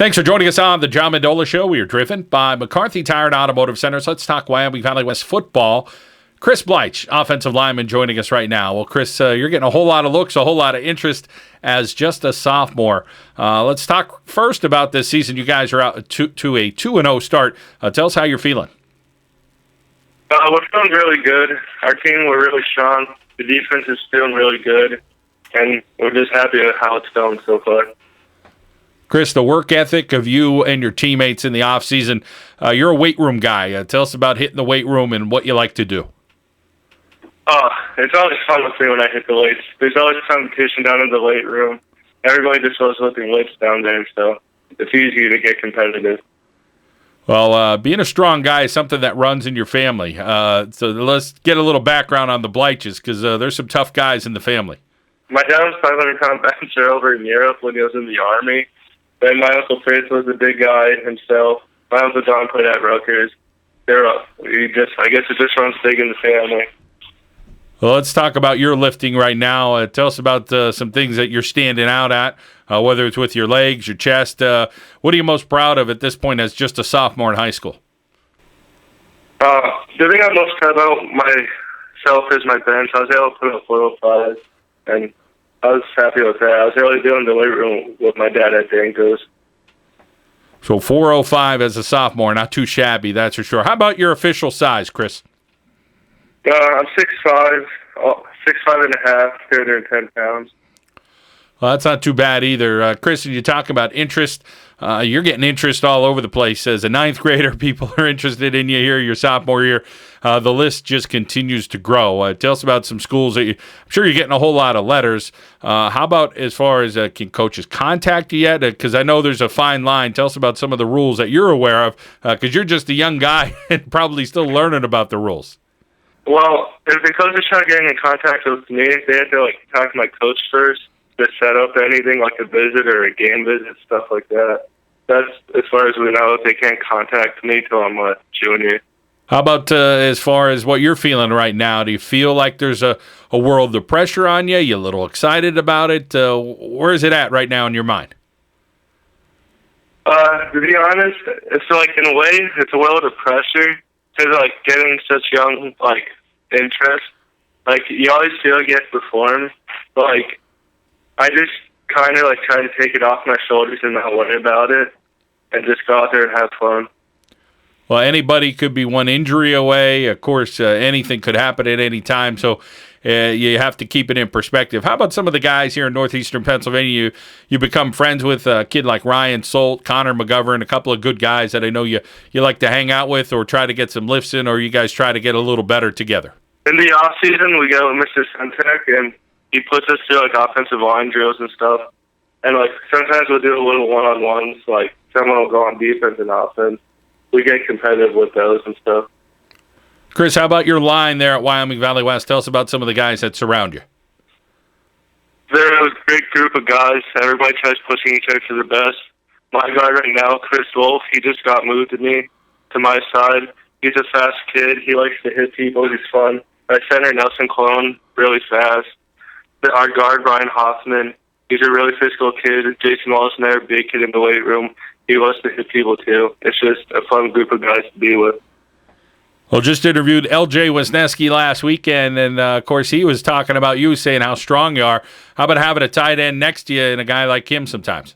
Thanks for joining us on the John Mendola Show. We are driven by McCarthy Tire and Automotive Centers. Let's talk Wyoming Valley West football. Chris Bleich, offensive lineman, joining us right now. Well, Chris, you're getting a whole lot of looks, a whole lot of interest as just a sophomore. Let's talk first about this season. You guys are out to a 2-0 start. Tell us how you're feeling. We're feeling really good. Our team, we're really strong. The defense is feeling really good, and we're just happy with how it's going so far. Chris, the work ethic of you and your teammates in the offseason, you're a weight room guy. Tell us about hitting the weight room and what you like to do. It's always fun with me when I hit the weights. There's always competition down in the weight room. Everybody just loves lifting weights down there, so it's easy to get competitive. Well, being a strong guy is something that runs in your family. So let's get a little background on the Bleiches, because there's some tough guys in the family. My dad was 500-pound bencher over in Europe when he was in the Army. Then my Uncle Fritz was a big guy himself. My Uncle John played at Rutgers. I guess it just runs big in the family. Well, let's talk about your lifting right now. Tell us about some things that you're standing out at, whether it's with your legs, your chest. What are you most proud of at this point as just a sophomore in high school? The thing I'm most proud about myself is my bench. I was able to put up 405, and I was happy with that. I was able to do it in the weight room with my dad at Danko's. So 405 as a sophomore, not too shabby, that's for sure. How about your official size, Chris? I'm 6'5", 6'5.5", 210 pounds. Well, that's not too bad either. Chris, when you talk about interest, you're getting interest all over the place. As a ninth grader, people are interested in you here your sophomore year. The list just continues to grow. Tell us about some schools that I'm sure you're getting a whole lot of letters. How about as far as can coaches contact you yet? Because I know there's a fine line. Tell us about some of the rules that you're aware of, because you're just a young guy and probably still learning about the rules. Well, if the coaches try getting in contact with me, they have to talk to my coach first to set up anything like a visit or a game visit, stuff like that. That's as far as we know. They can't contact me till I'm a junior. How about as far as what you're feeling right now? Do you feel like there's a world of pressure on you? You a little excited about it? Where is it at right now in your mind? To be honest, it's in a way, it's a world of pressure. Because, getting such young, interest, you always feel like you have to perform. But, I just kind of, try to take it off my shoulders and not worry about it and just go out there and have fun. Well, anybody could be one injury away. Of course, anything could happen at any time. So you have to keep it in perspective. How about some of the guys here in northeastern Pennsylvania you become friends with? A kid like Ryan Solt, Connor McGovern, a couple of good guys that I know you like to hang out with or try to get some lifts in, or you guys try to get a little better together? In the off-season, we go with Mr. Sentek, and he puts us through, offensive line drills and stuff. And, sometimes we'll do a little one-on-ones, someone will go on defense and offense. We get competitive with those and stuff. Chris, how about your line there at Wyoming Valley West? Tell us about some of the guys that surround you. They're a great group of guys. Everybody tries pushing each other to the best. My guard right now, Chris Bleich, he just got moved to my side. He's a fast kid. He likes to hit people. He's fun. Our center, Nelson Clone, really fast. Our guard, Brian Hoffman, he's a really physical kid. Jason Wallace and I are a big kid in the weight room. He loves to hit people, too. It's just a fun group of guys to be with. Well, just interviewed L.J. Wisniewski last weekend, and, of course, he was talking about you, saying how strong you are. How about having a tight end next to you and a guy like him sometimes?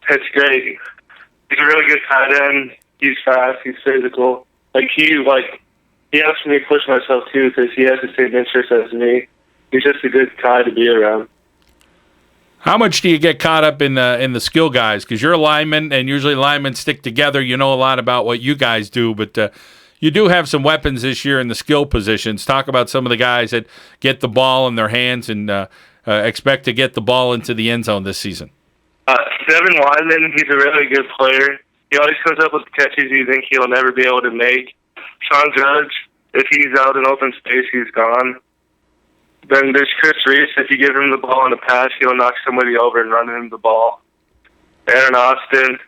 It's great. He's a really good tight end. He's fast. He's physical. He helps me push myself, too, because he has the same interests as me. He's just a good guy to be around. How much do you get caught up in the skill guys? Because you're a lineman, and usually linemen stick together. You know a lot about what you guys do, but you do have some weapons this year in the skill positions. Talk about some of the guys that get the ball in their hands and expect to get the ball into the end zone this season. Devin Wyman, he's a really good player. He always comes up with catches you think he'll never be able to make. Sean Judge, if he's out in open space, he's gone. Then there's Chris Reese. If you give him the ball in a pass, he'll knock somebody over and run him the ball. Aaron Austin,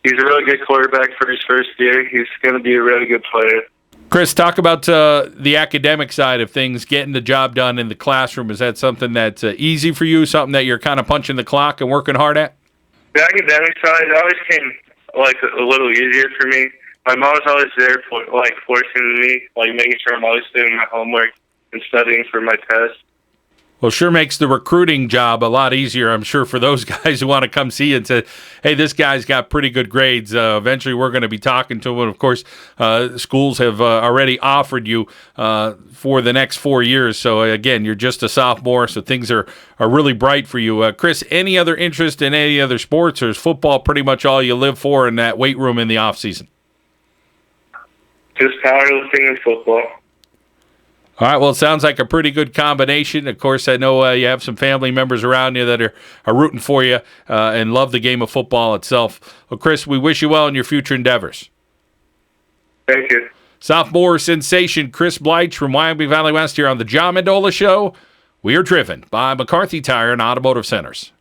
he's a really good quarterback for his first year. He's going to be a really good player. Chris, talk about the academic side of things, getting the job done in the classroom. Is that something that's easy for you, something that you're kind of punching the clock and working hard at? The academic side always came like a little easier for me. My mom was always there for like forcing me, like making sure I'm always doing my homework and studying for my tests. Well, sure makes the recruiting job a lot easier, I'm sure, for those guys who want to come see you and say, hey, this guy's got pretty good grades. Eventually, we're going to be talking to him. And, of course, schools have already offered you for the next 4 years. So, again, you're just a sophomore, so things are really bright for you. Chris, any other interest in any other sports, or is football pretty much all you live for in that weight room in the off season? Just powerlifting and football. All right, well, it sounds like a pretty good combination. Of course, I know you have some family members around you that are rooting for you and love the game of football itself. Well, Chris, we wish you well in your future endeavors. Thank you. Sophomore sensation Chris Bleich from Wyoming Valley West here on the John Mendola Show. We are driven by McCarthy Tire and Automotive Centers.